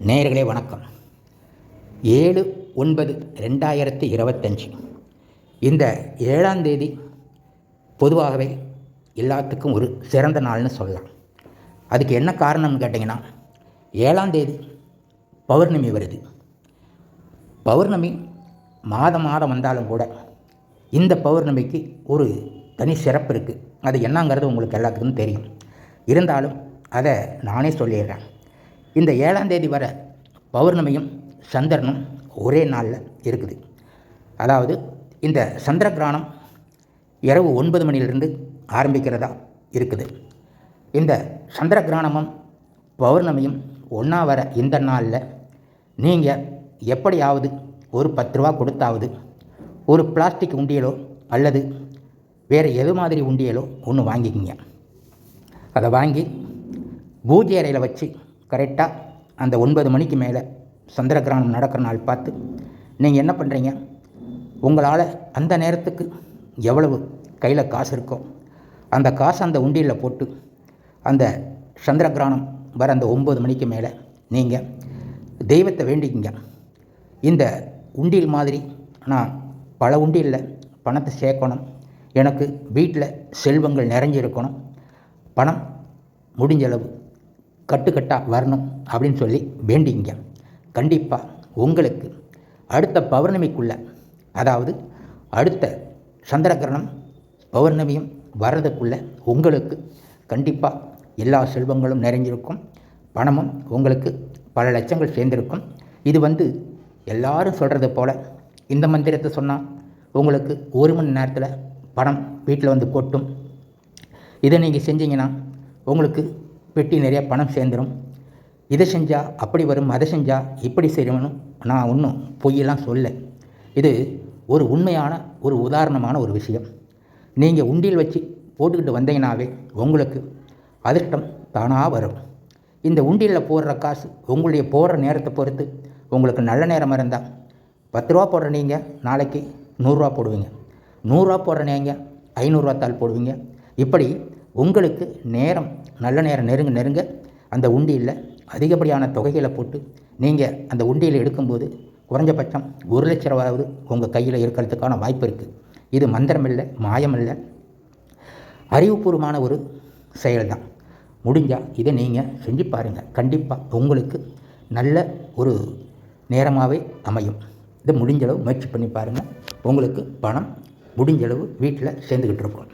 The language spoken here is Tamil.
நேயர்களே வணக்கம். 7/9/2025 இந்த 7ஆம் தேதி பொதுவாகவே எல்லாத்துக்கும் ஒரு சிறந்த நாள்னு சொல்லலாம். அதுக்கு என்ன காரணம்னு கேட்டிங்கன்னா, 7ஆம் தேதி பௌர்ணமி வருது. பௌர்ணமி மாதம் வந்தாலும் கூட இந்த பௌர்ணமிக்கு ஒரு தனி சிறப்பு இருக்குது. அது என்னங்கிறது உங்களுக்கு எல்லாத்துக்கும் தெரியும். இருந்தாலும் அதை நானே சொல்லிடுறேன். இந்த 7ஆம் தேதி வர பௌர்ணமியும் சந்திரனும் ஒரே நாளில் இருக்குது. அதாவது இந்த சந்திர கிரகணம் இரவு 9 மணியிலிருந்து ஆரம்பிக்கிறதா இருக்குது. இந்த சந்திர கிரகணமும் பௌர்ணமியும் ஒன்றா வர இந்த நாளில் நீங்கள் எப்படியாவது ஒரு 10 ரூபா கொடுத்தாவது ஒரு பிளாஸ்டிக் உண்டியலோ அல்லது வேறு எது மாதிரி உண்டியலோ ஒன்று வாங்கிக்கிங்க. அதை வாங்கி பூஜை அறையில் வச்சு கரெக்டாக அந்த 9 மணிக்கு மேலே சந்திர கிரகணம் நடக்கிற நாள் பார்த்து நீங்கள் என்ன பண்ணுறீங்க, உங்களால் அந்த நேரத்துக்கு எவ்வளவு கையில் காசு இருக்கோ அந்த காசை அந்த உண்டியலில் போட்டு அந்த சந்திர கிரகணம் வர அந்த 9 மணிக்கு மேலே நீங்கள் தெய்வத்தை வேண்டிக்கிங்க. இந்த உண்டியல் மாதிரி நான் பல உண்டியலில் பணத்தை சேர்க்கணும், எனக்கு வீட்டில் செல்வங்கள் நிறைஞ்சிருக்கணும், பணம் முடிஞ்சளவு கட்டுக்கட்டாக வரணும் அப்படின்னு சொல்லி வேண்டிங்க. கண்டிப்பாக உங்களுக்கு அடுத்த பௌர்ணமிக்குள்ளே, அதாவது அடுத்த சந்திர கிரகணம் பௌர்ணமியும் வர்றதுக்குள்ளே உங்களுக்கு கண்டிப்பாக எல்லா செல்வங்களும் நிறைஞ்சிருக்கும், பணமும் உங்களுக்கு பல லட்சங்கள் சேர்ந்திருக்கும். இது எல்லாரும் சொல்கிறது போல் இந்த மந்திரத்தை சொன்னால் உங்களுக்கு 1 மணி நேரத்தில் பணம் வீட்டில் கொட்டும். இதை நீங்கள் செஞ்சீங்கன்னா உங்களுக்கு பெட்டி நிறைய பணம் சேர்ந்துடும். இதை செஞ்சால் அப்படி வரும், அதை செஞ்சால் இப்படி செய்யணும். நான் ஒன்றும் பொய்யெல்லாம் சொல்ல. இது ஒரு உண்மையான ஒரு உதாரணமான ஒரு விஷயம். நீங்கள் உண்டியல் வச்சு போட்டுக்கிட்டு வந்தீங்கன்னாவே உங்களுக்கு அதிர்ஷ்டம் தானாக வரும். இந்த உண்டியலில் போடுற காசு உங்களுடைய போடுற நேரத்தை பொறுத்து. உங்களுக்கு நல்ல நேரம் இருந்தால் 10 ரூபா போடுற நீங்கள் நாளைக்கு 100 ரூபா போடுவீங்க, 100 ரூபா போடுற நீங்கள் 500 ரூபா தாள் போடுவீங்க. இப்படி உங்களுக்கு நேரம் நல்ல நேரம் நெருங்க அந்த உண்டியலில் அதிகப்படியான தொகைகளை போட்டு நீங்கள் அந்த உண்டியலை எடுக்கும்போது குறைஞ்சபட்சம் 1 லட்ச ரூபாவது உங்கள் கையில் இருக்கிறதுக்கான வாய்ப்பு இருக்குது. இது மந்திரம் இல்லை, மாயம் இல்லை, அறிவுபூர்வமான ஒரு செயல் தான். முடிஞ்சால் இதை நீங்கள் செஞ்சு பாருங்கள். கண்டிப்பாக உங்களுக்கு நல்ல ஒரு நேரமாகவே அமையும். இதை முடிஞ்சளவு முயற்சி பண்ணி பாருங்கள். உங்களுக்கு பணம் முடிஞ்சளவு வீட்டில் சேர்ந்துக்கிட்டு இருக்கும்.